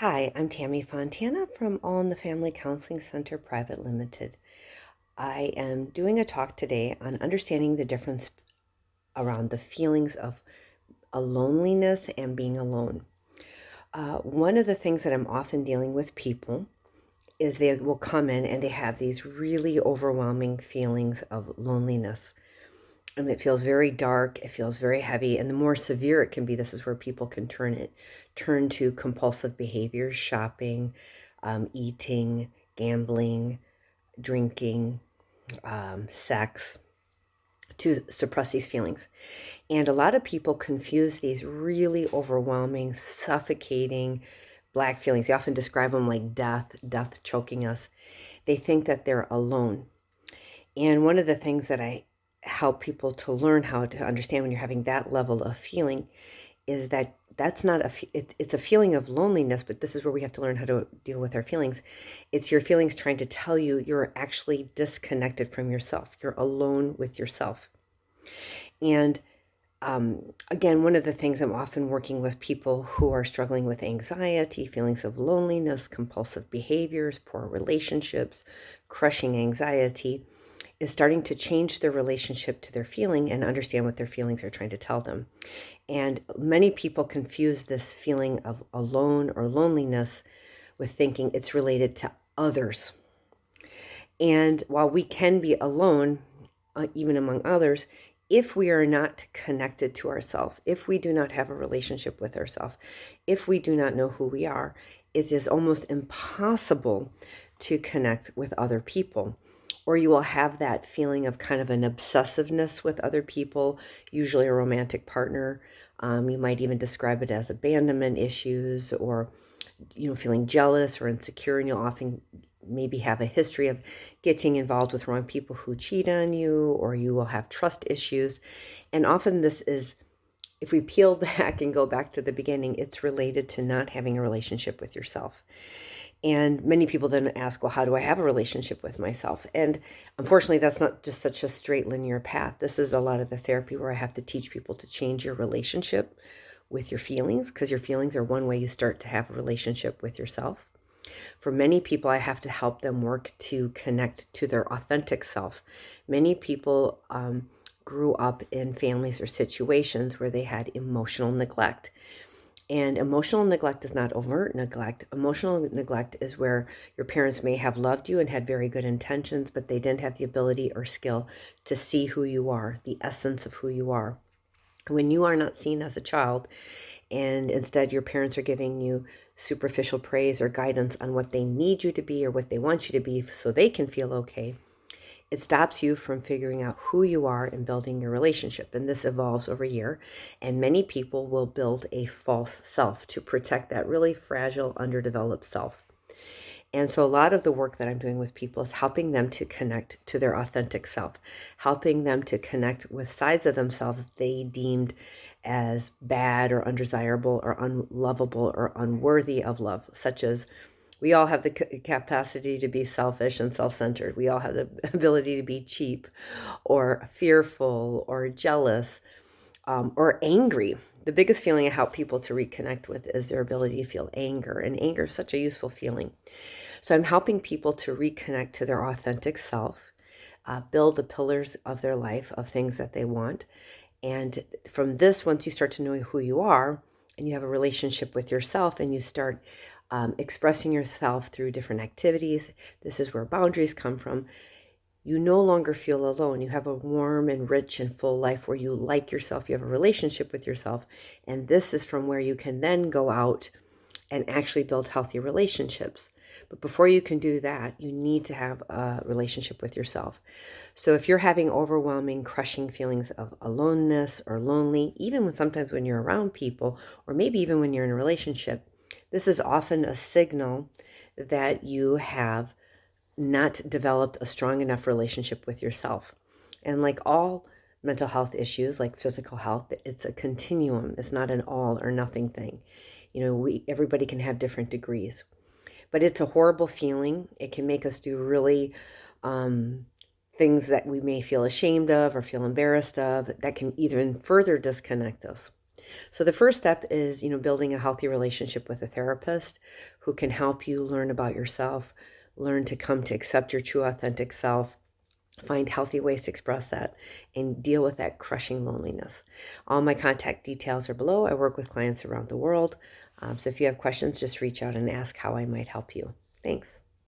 Hi, I'm Tammy Fontana from All in the Family Counseling Center Private Limited. I am doing a talk today on understanding the difference around the feelings of a loneliness and being alone. One of the things that I'm often dealing with people is they will come in and they have these really overwhelming feelings of loneliness. And it feels very dark, it feels very heavy, and the more severe it can be, this is where people can turn to compulsive behaviors, shopping, eating, gambling, drinking, sex, to suppress these feelings. And a lot of people confuse these really overwhelming, suffocating black feelings. They often describe them like death choking us. They think that they're alone. And one of the things that I help people to learn how to understand when you're having that level of feeling is that that's not it's a feeling of loneliness, but this is where we have to learn how to deal with our feelings. It's your feelings trying to tell you you're actually disconnected from yourself. You're alone with yourself. And again, one of the things I'm often working with people who are struggling with anxiety, feelings of loneliness, compulsive behaviors, poor relationships, crushing anxiety, is starting to change their relationship to their feeling and understand what their feelings are trying to tell them. And many people confuse this feeling of alone or loneliness with thinking it's related to others. And while we can be alone, even among others, if we are not connected to ourselves, if we do not have a relationship with ourselves, if we do not know who we are, it is almost impossible to connect with other people. Or you will have that feeling of kind of an obsessiveness with other people, usually a romantic partner. You might even describe it as abandonment issues or feeling jealous or insecure, and you'll often maybe have a history of getting involved with wrong people who cheat on you, or you will have trust issues. And often this is, if we peel back and go back to the beginning, it's related to not having a relationship with yourself. And many people then ask, well, how do I have a relationship with myself? And unfortunately, that's not just such a straight linear path. This is a lot of the therapy where I have to teach people to change your relationship with your feelings, because your feelings are one way you start to have a relationship with yourself. For many people, I have to help them work to connect to their authentic self. Many people grew up in families or situations where they had emotional neglect. And emotional neglect is not overt neglect. Emotional neglect is where your parents may have loved you and had very good intentions, but they didn't have the ability or skill to see who you are, the essence of who you are. When you are not seen as a child, and instead your parents are giving you superficial praise or guidance on what they need you to be or what they want you to be so they can feel okay, it stops you from figuring out who you are and building your relationship. And this evolves over year. And many people will build a false self to protect that really fragile, underdeveloped self. And so a lot of the work that I'm doing with people is helping them to connect to their authentic self, helping them to connect with sides of themselves they deemed as bad or undesirable or unlovable or unworthy of love, such as we all have the capacity to be selfish and self-centered. We all have the ability to be cheap or fearful or jealous, or angry. The biggest feeling I help people to reconnect with is their ability to feel anger. And anger is such a useful feeling. So I'm helping people to reconnect to their authentic self, build the pillars of their life of things that they want. And from this, once you start to know who you are and you have a relationship with yourself and you start expressing yourself through different activities, this is where boundaries come from. You no longer feel alone. You have a warm and rich and full life where you like yourself. You have a relationship with yourself. And this is from where you can then go out and actually build healthy relationships. But before you can do that, you need to have a relationship with yourself. So if you're having overwhelming, crushing feelings of aloneness or lonely, even sometimes when you're around people, or maybe even when you're in a relationship, this is often a signal that you have not developed a strong enough relationship with yourself. And like all mental health issues, like physical health, it's a continuum. It's not an all or nothing thing. Everybody can have different degrees, but it's a horrible feeling. It can make us do really things that we may feel ashamed of or feel embarrassed of that can even further disconnect us. So the first step is, building a healthy relationship with a therapist who can help you learn about yourself, learn to come to accept your true authentic self, find healthy ways to express that, and deal with that crushing loneliness. All my contact details are below. I work with clients around the world. So if you have questions, just reach out and ask how I might help you. Thanks.